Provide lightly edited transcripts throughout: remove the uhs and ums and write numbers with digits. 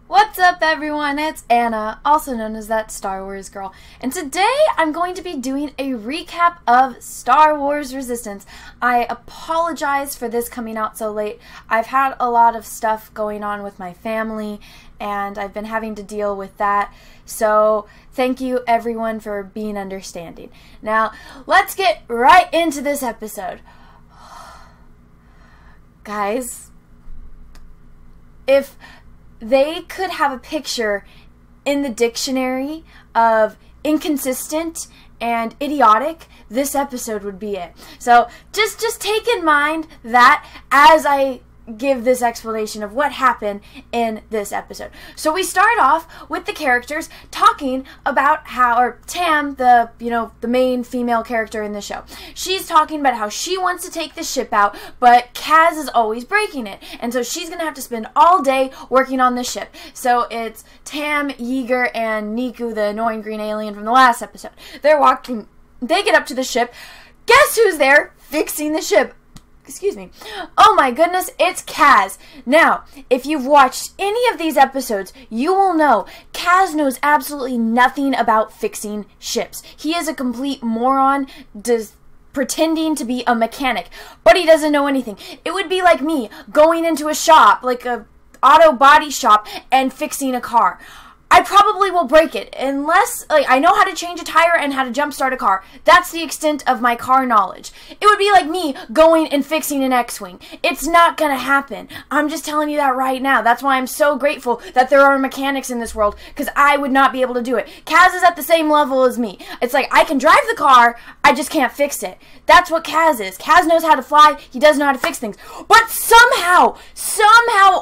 What's up, everyone? It's Anna, also known as that Star Wars girl, and today I'm going to be doing a recap of Star Wars Resistance. I apologize for this coming out so late. I've had a lot of stuff going on with my family, and I've been having to deal with that, so thank you everyone for being understanding. Now, let's get right into this episode. Guys, if they could have a picture in the dictionary of inconsistent and idiotic, this episode would be it. So just take in mind that as I give this explanation of what happened in this episode. So we start off with the characters talking about how, or Tam, the main female character in the show, she's talking about how she wants to take the ship out, but Kaz is always breaking it, and so she's gonna have to spend all day working on the ship. So it's Tam, Yeager, and Niku, the annoying green alien from the last episode. They're walking, they get up to the ship. Guess who's there fixing the ship? Excuse me. Oh my goodness, it's Kaz. Now, if you've watched any of these episodes, you will know Kaz knows absolutely nothing about fixing ships. He is a complete moron, pretending to be a mechanic, but he doesn't know anything. It would be like me going into a shop, like a auto body shop, and fixing a car. I probably will break it unless, I know how to change a tire and how to jumpstart a car. That's the extent of my car knowledge. It would be like me going and fixing an X-Wing. It's not gonna happen. I'm just telling you that right now. That's why I'm so grateful that there are mechanics in this world, because I would not be able to do it. Kaz is at the same level as me. It's like, I can drive the car, I just can't fix it. That's what Kaz is. Kaz knows how to fly, he doesn't know how to fix things. But somehow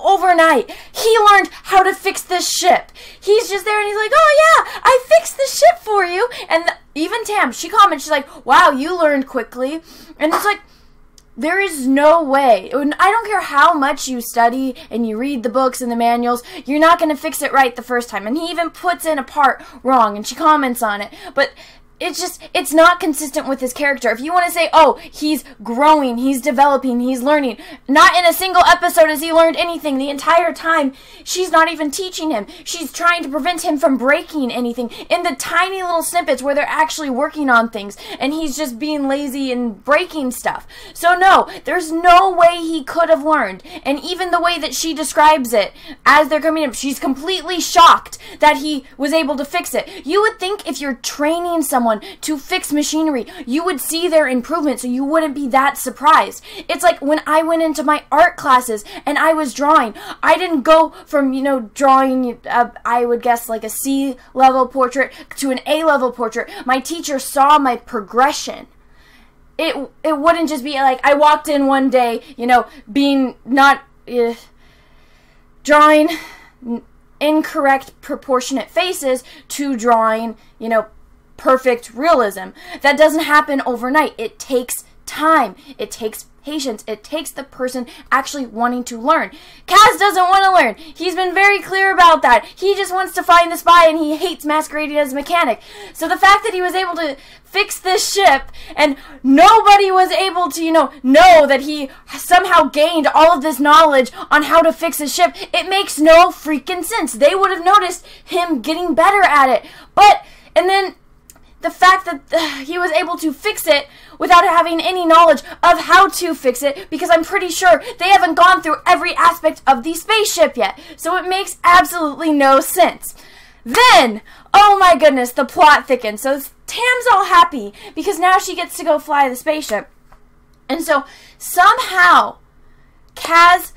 overnight, he learned how to fix this ship. He's just there and he's like, oh yeah, I fixed the ship for you. And even Tam, she comments, she's like, wow, you learned quickly. And it's like, there is no way. I don't care how much you study and you read the books and the manuals, you're not going to fix it right the first time. And he even puts in a part wrong and she comments on it. But it's not consistent with his character. If you want to say, oh, he's growing, he's developing, he's learning, not in a single episode has he learned anything. The entire time, she's not even teaching him. She's trying to prevent him from breaking anything in the tiny little snippets where they're actually working on things, and he's just being lazy and breaking stuff. So no, there's no way he could have learned. And even the way that she describes it as they're coming up, she's completely shocked that he was able to fix it. You would think if you're training someone to fix machinery, you would see their improvement, so you wouldn't be that surprised. It's like when I went into my art classes and I was drawing, I didn't go from, drawing, I would guess like a C-level portrait to an A-level portrait. My teacher saw my progression. It wouldn't just be like I walked in one day, being not drawing incorrect proportionate faces to drawing, perfect realism. That doesn't happen overnight. It takes time. It takes patience. It takes the person actually wanting to learn. Kaz doesn't want to learn. He's been very clear about that. He just wants to find the spy and he hates masquerading as a mechanic. So the fact that he was able to fix this ship and nobody was able to, know that he somehow gained all of this knowledge on how to fix a ship, it makes no freaking sense. They would have noticed him getting better at it. And then the fact that he was able to fix it without having any knowledge of how to fix it, because I'm pretty sure they haven't gone through every aspect of the spaceship yet. So it makes absolutely no sense. Then, oh my goodness, the plot thickens. So Tam's all happy because now she gets to go fly the spaceship. And so somehow Kaz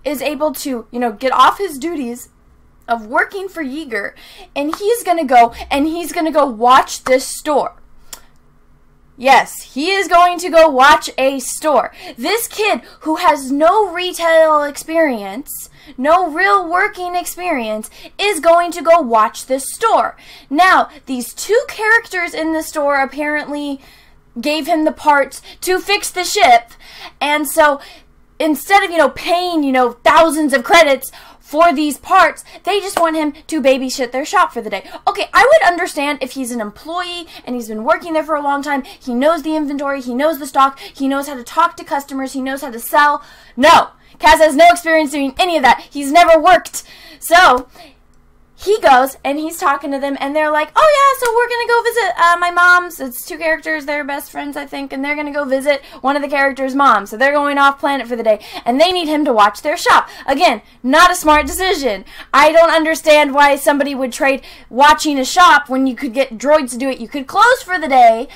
is able to, get off his duties of working for Yeager, and he's gonna go watch this store. Yes, he is going to go watch a store. This kid who has no retail experience, no real working experience, is going to go watch this store. Now, these two characters in the store apparently gave him the parts to fix the ship, and so instead of, paying, thousands of credits for these parts, they just want him to babysit their shop for the day. Okay, I would understand if he's an employee and he's been working there for a long time, he knows the inventory, he knows the stock, he knows how to talk to customers, he knows how to sell. No, Kaz has no experience doing any of that. He's never worked So he goes and he's talking to them, and they're like, oh yeah, so we're gonna go visit my mom's. It's 2 characters, they're best friends, I think, and they're gonna go visit one of the characters' moms. So they're going off planet for the day, and they need him to watch their shop. Again, not a smart decision. I don't understand why somebody would trade watching a shop when you could get droids to do it. You could close for the day,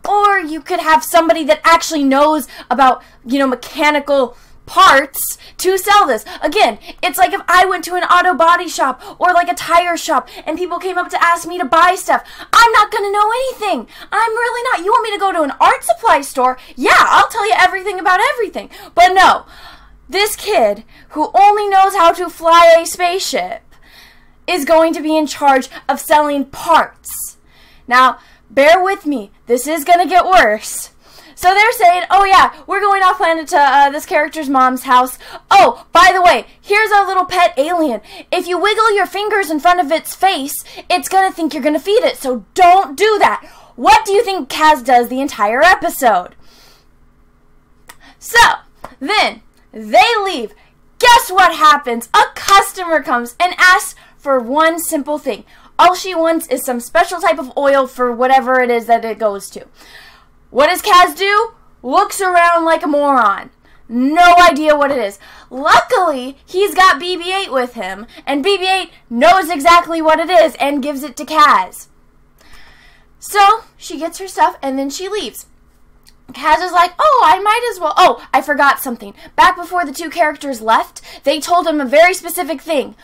or you could have somebody that actually knows about, mechanical parts to sell this. Again, it's like if I went to an auto body shop or like a tire shop and people came up to ask me to buy stuff. I'm not going to know anything. I'm really not. You want me to go to an art supply store? Yeah, I'll tell you everything about everything. But no, this kid who only knows how to fly a spaceship is going to be in charge of selling parts. Now, bear with me. This is going to get worse. So they're saying, oh yeah, we're going off planet to this character's mom's house. Oh, by the way, here's our little pet alien. If you wiggle your fingers in front of its face, it's going to think you're going to feed it. So don't do that. What do you think Kaz does the entire episode? So, then, they leave. Guess what happens? A customer comes and asks for one simple thing. All she wants is some special type of oil for whatever it is that it goes to. What does Kaz do? Looks around like a moron. No idea what it is. Luckily, he's got BB-8 with him, and BB-8 knows exactly what it is and gives it to Kaz. So, she gets her stuff, and then she leaves. Kaz is like, oh, I might as well. Oh, I forgot something. Back before the 2 characters left, they told him a very specific thing.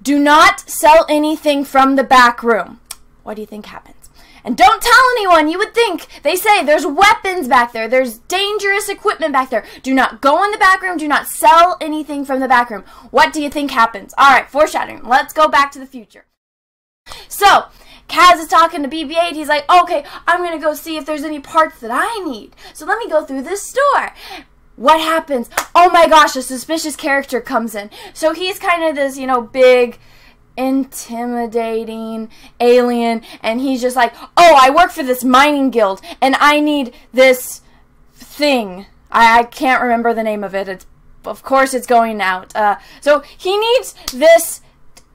Do not sell anything from the back room. What do you think happens? And don't tell anyone. You would think. They say there's weapons back there. There's dangerous equipment back there. Do not go in the back room. Do not sell anything from the back room. What do you think happens? All right, foreshadowing. Let's go back to the future. So, Kaz is talking to BB-8. He's like, okay, I'm going to go see if there's any parts that I need. So let me go through this store. What happens? Oh my gosh, a suspicious character comes in. So he's kind of this, big, intimidating alien, and he's just like, oh, I work for this mining guild, and I need this thing. I can't remember the name of it. Of course it's going out. So he needs this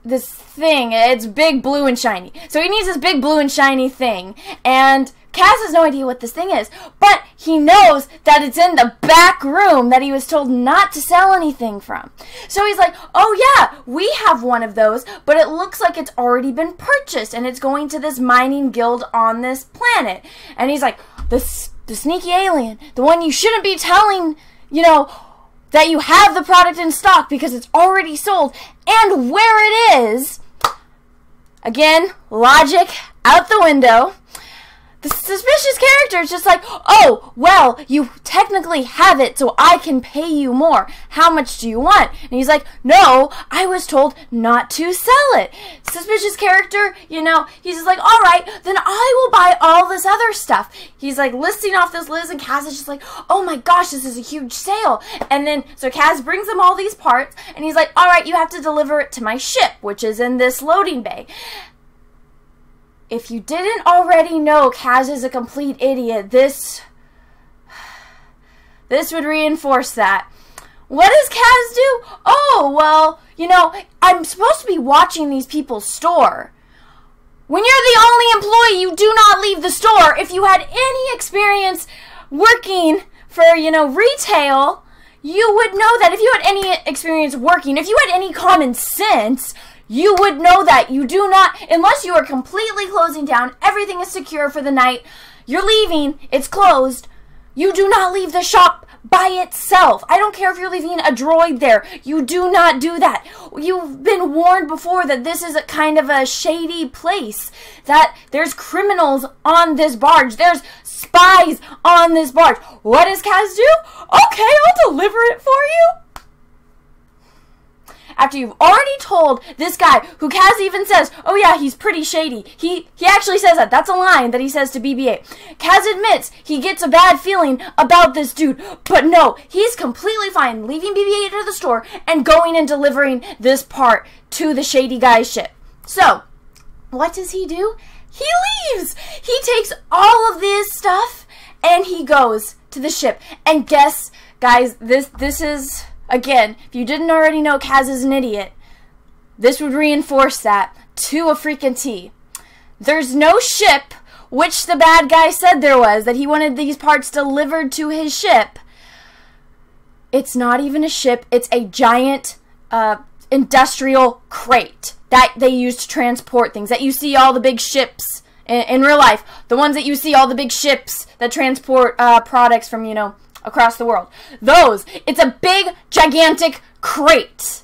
thing. It's big, blue, and shiny. So he needs this big, blue, and shiny thing, and Kaz has no idea what this thing is, but he knows that it's in the back room that he was told not to sell anything from. So he's like, oh yeah, we have one of those, but it looks like it's already been purchased, and it's going to this mining guild on this planet. And he's like, the sneaky alien, the one you shouldn't be telling, that you have the product in stock because it's already sold, and where it is. Again, logic out the window. The suspicious character is just like, oh, well, you technically have it, so I can pay you more. How much do you want? And he's like, no, I was told not to sell it. Suspicious character, he's just like, all right, then I will buy all this other stuff. He's like listing off this list, and Kaz is just like, oh my gosh, this is a huge sale. And then, so Kaz brings him all these parts, and he's like, all right, you have to deliver it to my ship, which is in this loading bay. If you didn't already know Kaz is a complete idiot, this would reinforce that. What does Kaz do? Oh, well, I'm supposed to be watching these people's store. When you're the only employee, you do not leave the store. If you had any experience working for, retail, you would know that. If you had any experience working, if you had any common sense, you would know that. You do not, unless you are completely closing down, everything is secure for the night, you're leaving, it's closed, you do not leave the shop by itself. I don't care if you're leaving a droid there. You do not do that. You've been warned before that this is a kind of a shady place, that there's criminals on this barge, there's spies on this barge. What does Kaz do? Okay, I'll deliver it for you. After you've already told this guy, who Kaz even says, oh yeah, he's pretty shady. He actually says that. That's a line that he says to BB-8. Kaz admits he gets a bad feeling about this dude, but no, he's completely fine leaving BB-8 to the store and going and delivering this part to the shady guy's ship. So, what does he do? He leaves! He takes all of this stuff and he goes to the ship. And guess, guys, this is... Again, if you didn't already know Kaz is an idiot, this would reinforce that to a freaking T. There's no ship, which the bad guy said there was, that he wanted these parts delivered to his ship. It's not even a ship, it's a giant industrial crate that they use to transport things, that you see all the big ships in real life, the ones that you see all the big ships that transport products from, you know, across the world. Those, it's a big, gigantic crate.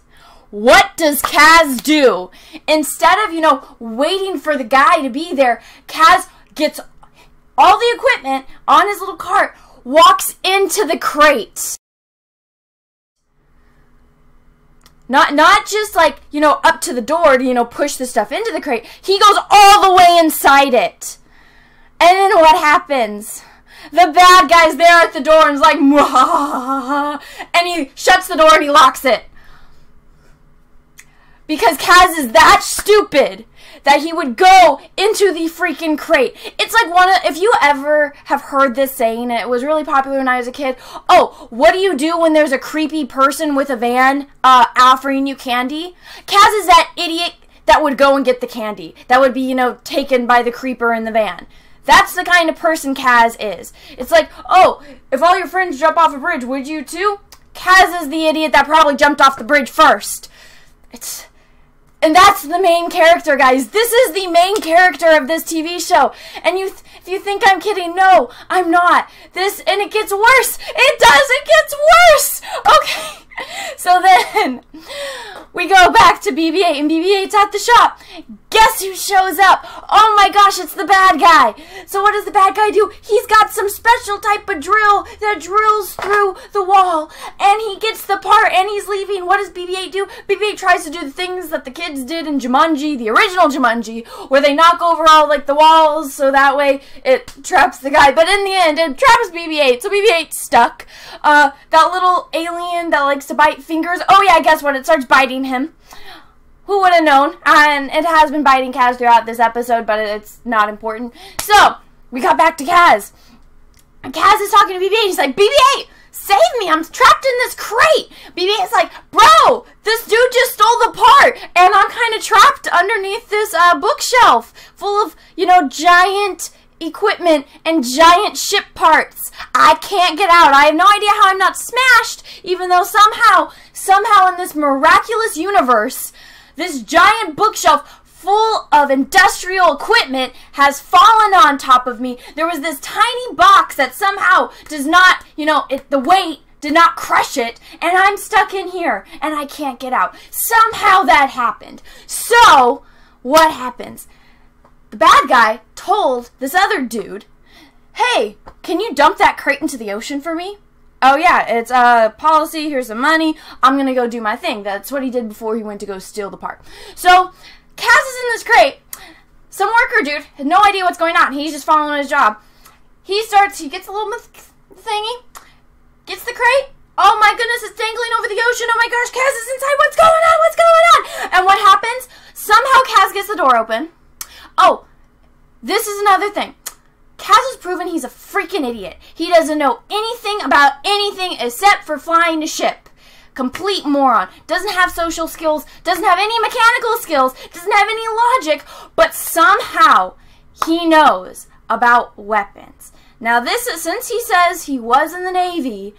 What does Kaz do? Instead of, you know, waiting for the guy to be there, Kaz gets all the equipment on his little cart, walks into the crate. Not just like, you know, up to the door to, you know, push the stuff into the crate. He goes all the way inside it. And then what happens? The bad guy's there at the door and is like, "Mwah," and he shuts the door and he locks it. Because Kaz is that stupid that he would go into the freaking crate. It's like if you ever have heard this saying, and it was really popular when I was a kid, oh, what do you do when there's a creepy person with a van offering you candy? Kaz is that idiot that would go and get the candy. That would be, you know, taken by the creeper in the van. That's the kind of person Kaz is. It's like, oh, if all your friends jump off a bridge, would you too? Kaz is the idiot that probably jumped off the bridge first. And that's the main character, guys. This is the main character of this TV show. And if you think I'm kidding, no, I'm not. And it gets worse. It does. It gets worse. Okay. So then we go back to BB-8, and BB-8's at the shop. Guess who shows up? Oh my gosh, it's the bad guy. So what does the bad guy do? He's got some special type of drill that drills through the wall, and he gets the part, and he's leaving. What does BB-8 do? BB-8 tries to do the things that the kids did in Jumanji, the original Jumanji, where they knock over all like the walls so that way it traps the guy. But in the end, it traps BB-8, so BB-8's stuck. That little alien that likes to bite fingers. Oh yeah, guess what? It starts biting him. Who would have known? And it has been biting Kaz throughout this episode, but it's not important. So, we got back to Kaz. And Kaz is talking to BB-8. He's like, BB-8, save me. I'm trapped in this crate. BB-8's like, bro, this dude just stole the part. And I'm kind of trapped underneath this bookshelf full of, you know, giant equipment and giant ship parts. I can't get out. I have no idea how I'm not smashed, even though somehow in this miraculous universe, this giant bookshelf full of industrial equipment has fallen on top of me. There was this tiny box that somehow does not, you know, the weight did not crush it, and I'm stuck in here, and I can't get out. Somehow that happened. So, what happens? The bad guy told this other dude, hey, can you dump that crate into the ocean for me? Oh yeah, it's a policy, here's the money, I'm gonna go do my thing. That's what he did before he went to go steal the part. So, Kaz is in this crate. Some worker dude had no idea what's going on. He's just following his job. He gets a little thingy, gets the crate. Oh my goodness, it's dangling over the ocean. Oh my gosh, Kaz is inside. What's going on? What's going on? And what happens? Somehow Kaz gets the door open. Oh, this is another thing. Kaz has proven he's a freaking idiot. He doesn't know anything about anything except for flying a ship. Complete moron. Doesn't have social skills, doesn't have any mechanical skills, doesn't have any logic, but somehow he knows about weapons. Now since he says he was in the Navy,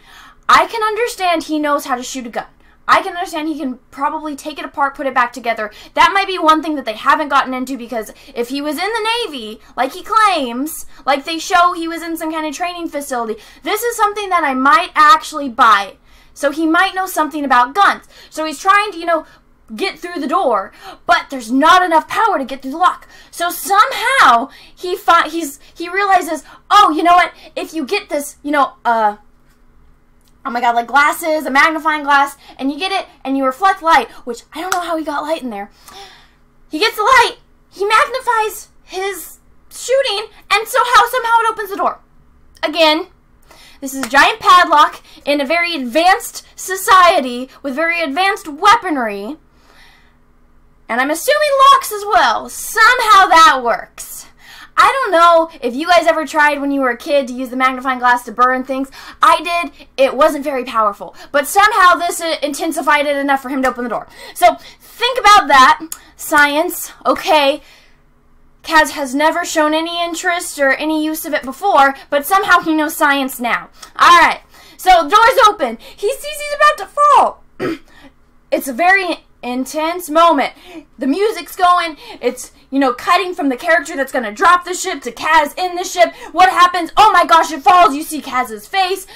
I can understand he knows how to shoot a gun. I can understand he can probably take it apart, put it back together. That might be one thing that they haven't gotten into, because if he was in the Navy, like he claims, like they show he was in some kind of training facility, this is something that I might actually buy. So he might know something about guns. So he's trying to, you know, get through the door, but there's not enough power to get through the lock. So somehow he realizes, oh, you know what? If you get this, you know, oh my god, like glasses, a magnifying glass, and you get it, and you reflect light, which I don't know how he got light in there. He gets the light, he magnifies his shooting, and somehow it opens the door. Again, this is a giant padlock in a very advanced society with very advanced weaponry, and I'm assuming locks as well. Somehow that works. I don't know if you guys ever tried when you were a kid to use the magnifying glass to burn things. I did. It wasn't very powerful. But somehow this intensified it enough for him to open the door. So think about that. Science, okay. Kaz has never shown any interest or any use of it before, but somehow he knows science now. Alright, so door's open. He sees he's about to fall. It's a very intense moment. The music's going. It's, you know, cutting from the character that's going to drop the ship to Kaz in the ship. What happens? Oh my gosh, it falls. You see Kaz's face.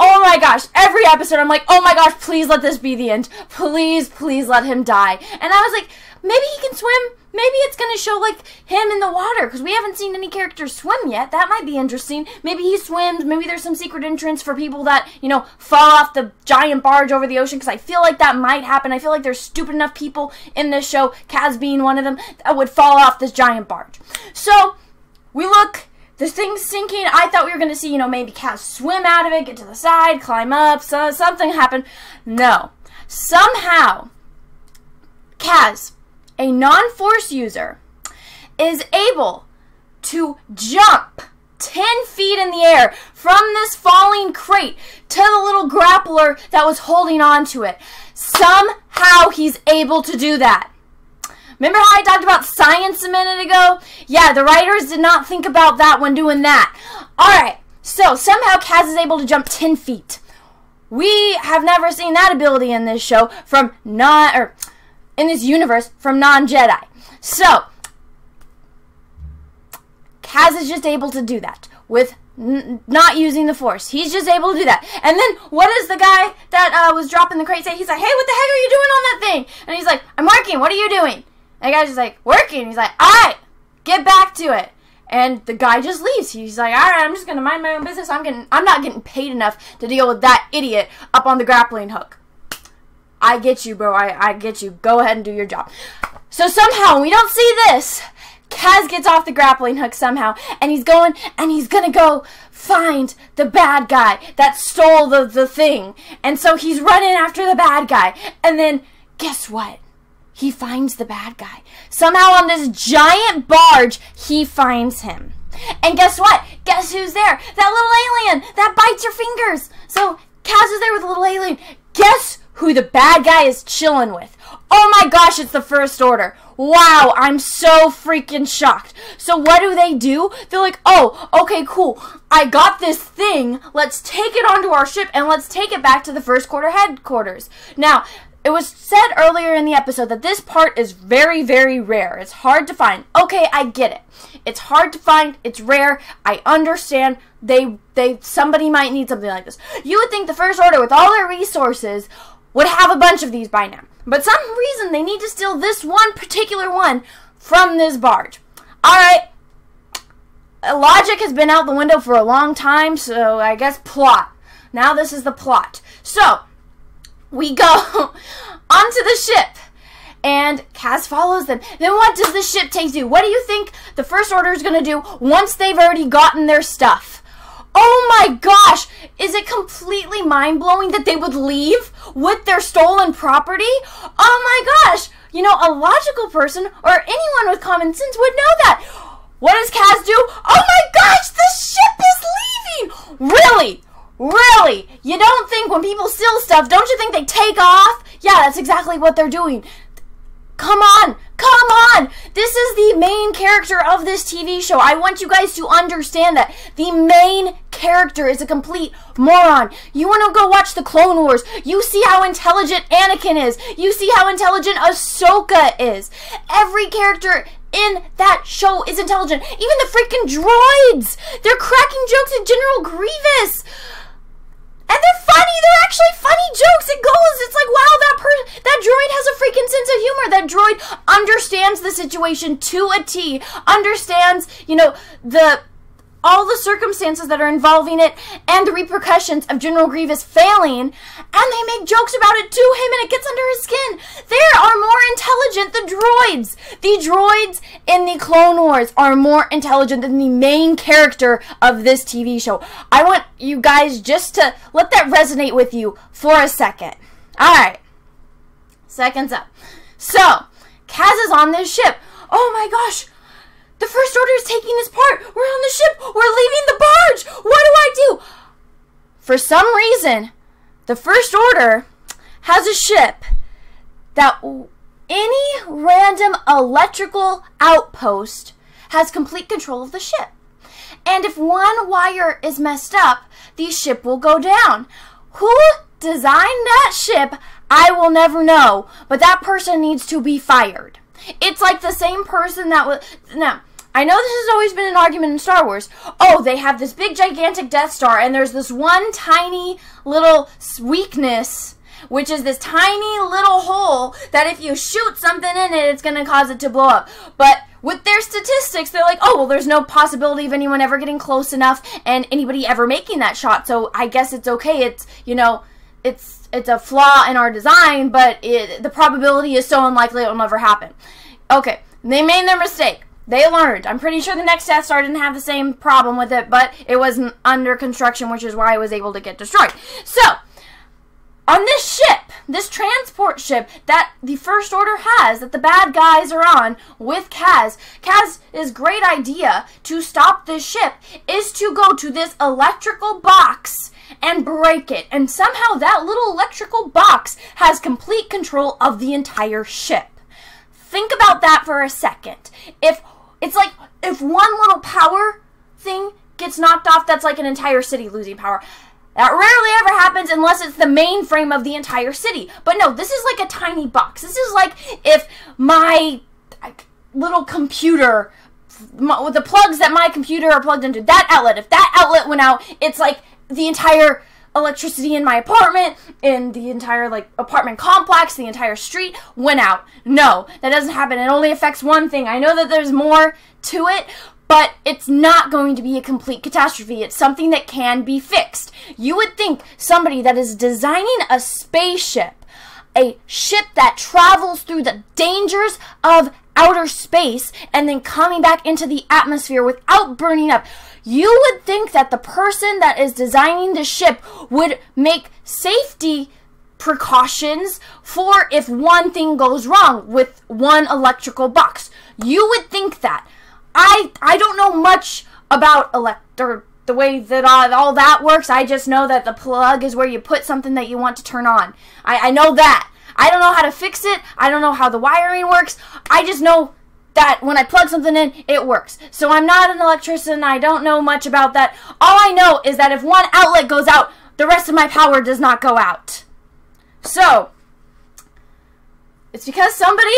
Oh my gosh, every episode I'm like, oh my gosh, please let this be the end. Please, please let him die. And I was like, maybe he can swim. Maybe it's going to show, like, him in the water, because we haven't seen any characters swim yet. That might be interesting. Maybe he swims. Maybe there's some secret entrance for people that, you know, fall off the giant barge over the ocean, because I feel like that might happen. I feel like there's stupid enough people in this show, Kaz being one of them, that would fall off this giant barge. So, we look, the thing's sinking. I thought we were going to see, you know, maybe Kaz swim out of it, get to the side, climb up, so something happen. No. Somehow, Kaz, a non-force user, is able to jump 10 feet in the air from this falling crate to the little grappler that was holding on to it. Somehow he's able to do that. Remember how I talked about science a minute ago? Yeah, the writers did not think about that when doing that. Alright, so somehow Kaz is able to jump 10 feet. We have never seen that ability in this show from in this universe from non-Jedi. So, Kaz is just able to do that with not using the Force. He's just able to do that. And then, what does the guy that was dropping the crate say? He's like, hey, what the heck are you doing on that thing? And he's like, I'm working. What are you doing? And the guy's just like, working. He's like, alright, get back to it. And the guy just leaves. He's like, alright, I'm just going to mind my own business. I'm not getting paid enough to deal with that idiot up on the grappling hook. I get you, bro. I get you. Go ahead and do your job. So somehow, we don't see this. Kaz gets off the grappling hook somehow, and he's going, and he's gonna go find the bad guy that stole the thing. And so he's running after the bad guy. And then, guess what? He finds the bad guy. Somehow on this giant barge, he finds him. And guess what? Guess who's there? That little alien that bites your fingers. So Kaz is there with the little alien. Guess who the bad guy is chilling with? Oh my gosh, it's the First Order. Wow, I'm so freaking shocked. So what do? They're like, oh, okay, cool. I got this thing. Let's take it onto our ship and let's take it back to the First Order headquarters. Now, it was said earlier in the episode that this part is very, very rare. It's hard to find. Okay, I get it. It's hard to find. It's rare. I understand. Somebody might need something like this. You would think the First Order, with all their resources, would have a bunch of these by now. But some reason they need to steal this one particular one from this barge. Alright. Logic has been out the window for a long time, so I guess plot. Now this is the plot. So, we go onto the ship, and Kaz follows them. Then what does the ship take to do? What do you think the First Order is going to do once they've already gotten their stuff? Oh my gosh! Is it completely mind-blowing that they would leave with their stolen property? Oh my gosh! You know, a logical person or anyone with common sense would know that. What does Kaz do? Oh my gosh! The ship is leaving! Really? Really? You don't think when people steal stuff, don't you think they take off? Yeah, that's exactly what they're doing. Come on! Come on! This is the main character of this TV show. I want you guys to understand that. The main character is a complete moron. You want to go watch the Clone Wars. You see how intelligent Anakin is. You see how intelligent Ahsoka is. Every character in that show is intelligent. Even the freaking droids! They're cracking jokes at General Grievous! And they're funny. They're actually funny jokes. It goes. It's like, wow, that droid has a freaking sense of humor. That droid understands the situation to a T. Understands, you know, all the circumstances that are involving it and the repercussions of General Grievous failing, and they make jokes about it to him, and it gets under his skin. They are more intelligent, the droids. The droids in the Clone Wars are more intelligent than the main character of this TV show. I want you guys just to let that resonate with you for a second. Alright. Seconds up. So, Kaz is on this ship. Oh my gosh. The First Order is taking this part. We're on the ship. We're leaving the barge. What do I do? For some reason, the First Order has a ship that any random electrical outpost has complete control of the ship. And if one wire is messed up, the ship will go down. Who designed that ship, I will never know, but that person needs to be fired. It's like the same person that was... Now, I know this has always been an argument in Star Wars. Oh, they have this big gigantic Death Star, and there's this one tiny little weakness, which is this tiny little hole that if you shoot something in it, it's going to cause it to blow up. But with their statistics, they're like, oh, well, there's no possibility of anyone ever getting close enough and anybody ever making that shot, so I guess it's okay. It's, you know, it's a flaw in our design, but the probability is so unlikely it will never happen. Okay, they made their mistake. They learned. I'm pretty sure the next Death Star didn't have the same problem with it, but it wasn't under construction, which is why it was able to get destroyed. So, on this ship, this transport ship that the First Order has, that the bad guys are on with Kaz's great idea to stop this ship is to go to this electrical box and break it. And somehow that little electrical box has complete control of the entire ship. Think about that for a second. If one little power thing gets knocked off, that's like an entire city losing power. That rarely ever happens unless it's the mainframe of the entire city. But no, this is like a tiny box. This is like if my little computer, with the plugs that my computer are plugged into, that outlet, if that outlet went out, it's like the entire electricity in my apartment, in the entire apartment complex, the entire street went out. No, that doesn't happen. It only affects one thing. I know that there's more to it, but it's not going to be a complete catastrophe. It's something that can be fixed. You would think somebody that is designing a spaceship, a ship that travels through the dangers of outer space and then coming back into the atmosphere without burning up, you would think that the person that is designing the ship would make safety precautions for if one thing goes wrong with one electrical box. You would think that. I don't know much about the way that all that works. I just know that the plug is where you put something that you want to turn on. I know that. I don't know how to fix it. I don't know how the wiring works. I just know that when I plug something in, it works. So I'm not an electrician. I don't know much about that. All I know is that if one outlet goes out, the rest of my power does not go out. So, it's because somebody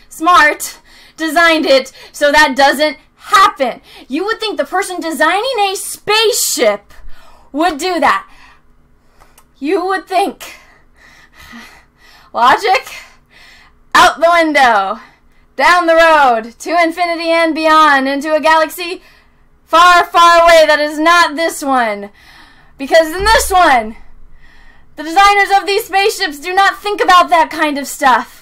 smart designed it so that doesn't happen. You would think the person designing a spaceship would do that. You would think. Logic out the window. Down the road, to infinity and beyond, into a galaxy far, far away that is not this one. Because in this one, the designers of these spaceships do not think about that kind of stuff.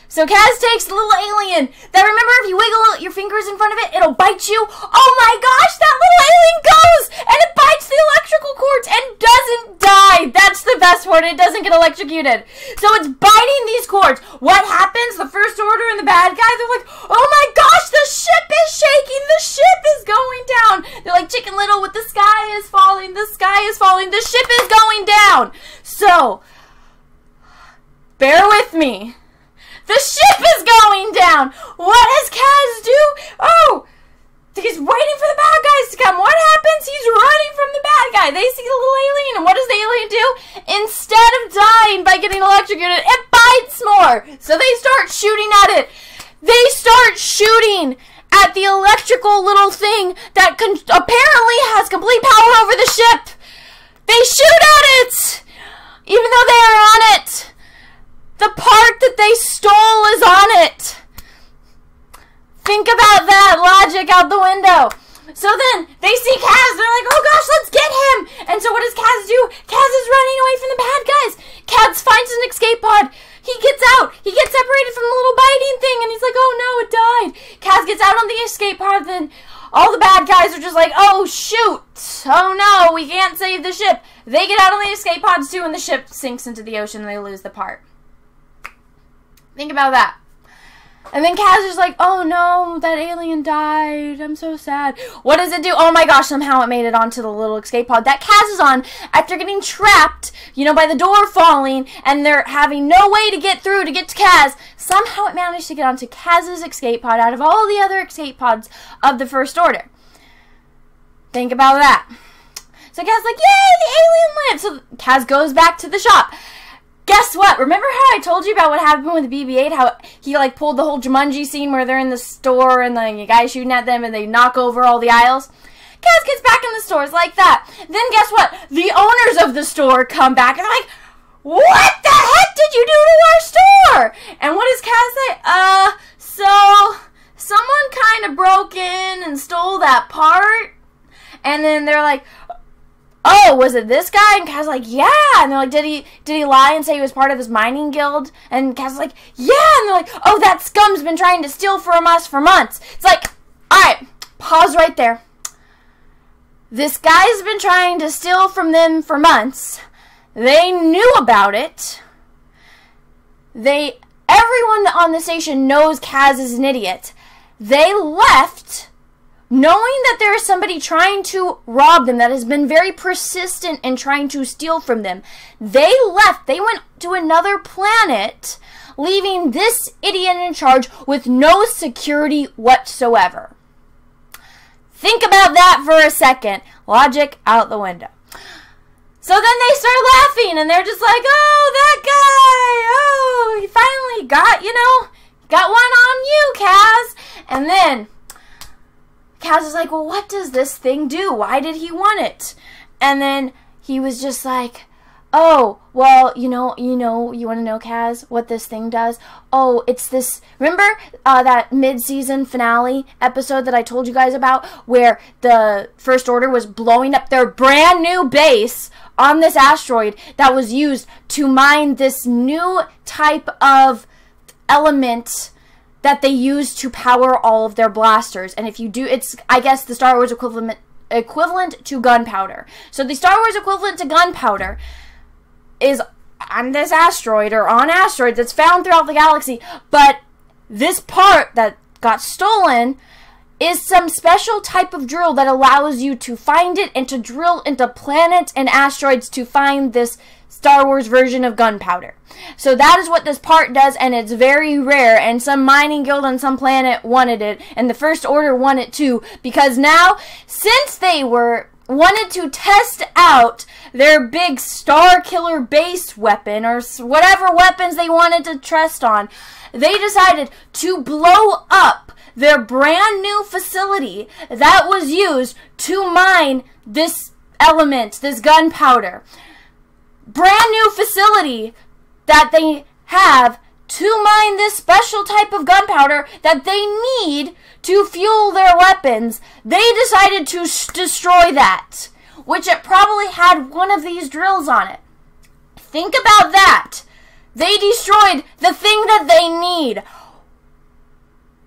So Kaz takes the little alien that, remember, if you wiggle your fingers in front of it, it'll bite you. Oh my gosh, that little alien goes and it bites the electrical cords and doesn't die. That's the best part. It doesn't get electrocuted. So it's biting these cords. What happens? The First Order and the bad guy, they're like, oh my gosh, the ship is shaking. The ship is going down. They're like Chicken Little with the sky is falling. The sky is falling. The ship is going down. So, bear with me. The ship is going down! What does Kaz do? Oh! He's waiting for the bad guys to come. What happens? He's running from the bad guy. They see the little alien, and what does the alien do? Instead of dying by getting electrocuted, it bites more. So they start shooting at it. They start shooting at the electrical little thing that apparently has complete power over the ship. They shoot at it! Even though they are on it. The part that they stole is on it. Think about that logic out the window. So then they see Kaz. They're like, oh gosh, let's get him. And so what does Kaz do? Kaz is running away from the bad guys. Kaz finds an escape pod. He gets out. He gets separated from the little biting thing. And he's like, oh no, it died. Kaz gets out on the escape pod. Then all the bad guys are just like, oh shoot. Oh no, we can't save the ship. They get out on the escape pods too, and the ship sinks into the ocean and they lose the part. Think about that. And then Kaz is like, oh no, that alien died. I'm so sad. What does it do? Oh my gosh, somehow it made it onto the little escape pod that Kaz is on after getting trapped, you know, by the door falling, and they're having no way to get through to get to Kaz. Somehow it managed to get onto Kaz's escape pod out of all the other escape pods of the First Order. Think about that. So Kaz's like, yay, the alien lived. So Kaz goes back to the shop. Guess what? Remember how I told you about what happened with the BB-8? How he like pulled the whole Jumanji scene where they're in the store and the guy's shooting at them and they knock over all the aisles? Kaz gets back in the stores like that. Then guess what? The owners of the store come back and they're like, what the heck did you do to our store? And what does Kaz say? So someone kind of broke in and stole that part. And then they're like, oh, was it this guy? And Kaz's like, yeah. And they're like, did he lie and say he was part of this mining guild? And Kaz's like, yeah. And they're like, oh, that scum's been trying to steal from us for months. It's like, all right, pause right there. This guy's been trying to steal from them for months. They knew about it. Everyone on the station knows Kaz is an idiot. They left knowing that there is somebody trying to rob them that has been very persistent in trying to steal from them. They left. They went to another planet, leaving this idiot in charge with no security whatsoever. Think about that for a second. Logic out the window. So then they start laughing, and they're just like, oh, that guy, oh, he finally got one on you, Kaz. And then Kaz is like, well, what does this thing do? Why did he want it? And then he was just like, oh, well, you want to know, Kaz, what this thing does? Oh, it's this, remember that mid-season finale episode that I told you guys about where the First Order was blowing up their brand new base on this asteroid that was used to mine this new type of element that they use to power all of their blasters. And if you do, it's, I guess, the Star Wars equivalent to gunpowder. So the Star Wars equivalent to gunpowder is on this asteroid, or on asteroids that's found throughout the galaxy. But this part that got stolen is some special type of drill that allows you to find it and to drill into planets and asteroids to find this Star Wars version of gunpowder. So that is what this part does, and it's very rare, and some mining guild on some planet wanted it, and the First Order want it too, because now, since they wanted to test out their big Star Killer base weapon, or whatever weapons they wanted to test on, they decided to blow up their brand new facility that was used to mine this element, this gunpowder. Brand new facility that they have to mine this special type of gunpowder that they need to fuel their weapons. They decided to destroy that, which it probably had one of these drills on it. Think about that. They destroyed the thing that they need.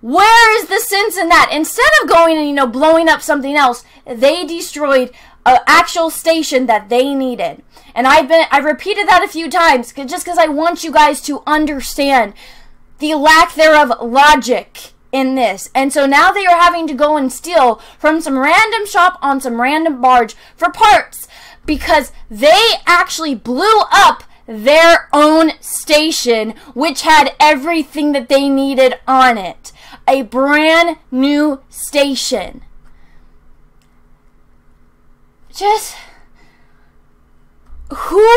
Where is the sense in that? Instead of going and, blowing up something else, they destroyed an actual station that they needed. And I've repeated that a few times just because I want you guys to understand the lack thereof logic in this. And so now they are having to go and steal from some random shop on some random barge for parts because they actually blew up their own station, which had everything that they needed on it. A brand new station. Who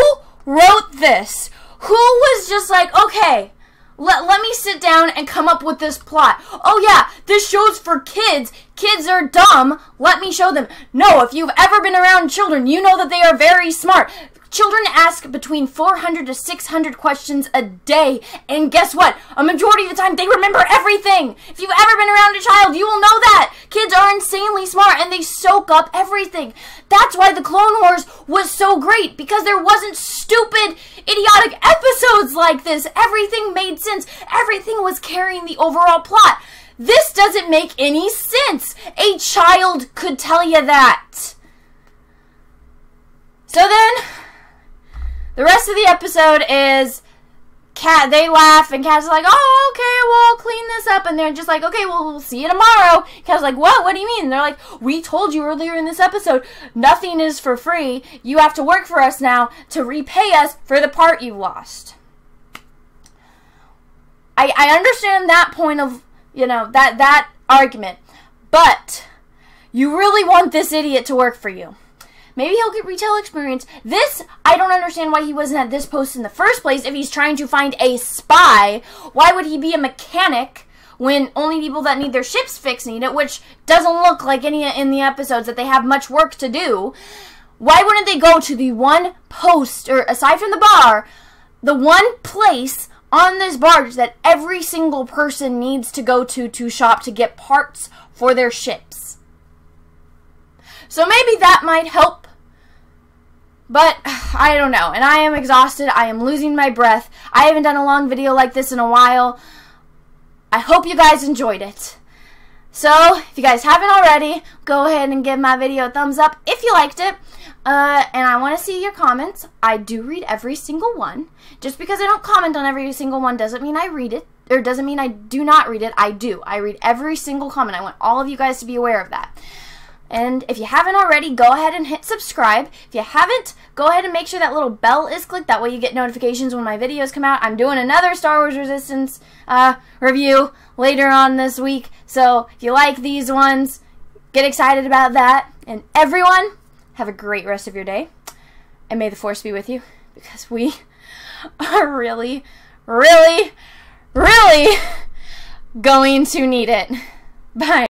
wrote this? Who was just like, okay, let me sit down and come up with this plot. Oh yeah, this show's for kids. Kids are dumb. Let me show them. No, if you've ever been around children, you know that they are very smart. Children ask between 400 to 600 questions a day, and guess what? A majority of the time, they remember everything. If you've ever been around a child, you will know that. Kids are insanely smart, and they soak up everything. That's why the Clone Wars was so great, because there wasn't stupid, idiotic episodes like this. Everything made sense. Everything was carrying the overall plot. This doesn't make any sense. A child could tell you that. So then, the rest of the episode is they laugh, and Kat's like, oh, okay, well, I'll clean this up. And they're just like, okay, well, we'll see you tomorrow. Kat's like, what do you mean? And they're like, we told you earlier in this episode, nothing is for free. You have to work for us now to repay us for the part you lost. I understand that point of, that argument. But you really want this idiot to work for you. Maybe he'll get retail experience. This, I don't understand why he wasn't at this post in the first place. If he's trying to find a spy, why would he be a mechanic when only people that need their ships fixed need it, which doesn't look like any in the episodes that they have much work to do? Why wouldn't they go to the one post, or aside from the bar, the one place on this barge that every single person needs to go to shop to get parts for their ships? So maybe that might help, but I don't know. And I am exhausted. I am losing my breath. I haven't done a long video like this in a while. I hope you guys enjoyed it. So, if you guys haven't already, go ahead and give my video a thumbs up if you liked it. And I want to see your comments. I do read every single one. Just because I don't comment on every single one doesn't mean I read it, or doesn't mean I do not read it. I do. I read every single comment. I want all of you guys to be aware of that. And if you haven't already, go ahead and hit subscribe. If you haven't, go ahead and make sure that little bell is clicked. That way you get notifications when my videos come out. I'm doing another Star Wars Resistance review later on this week. So if you like these ones, get excited about that. And everyone, have a great rest of your day. And may the Force be with you, because we are really, really, really going to need it. Bye.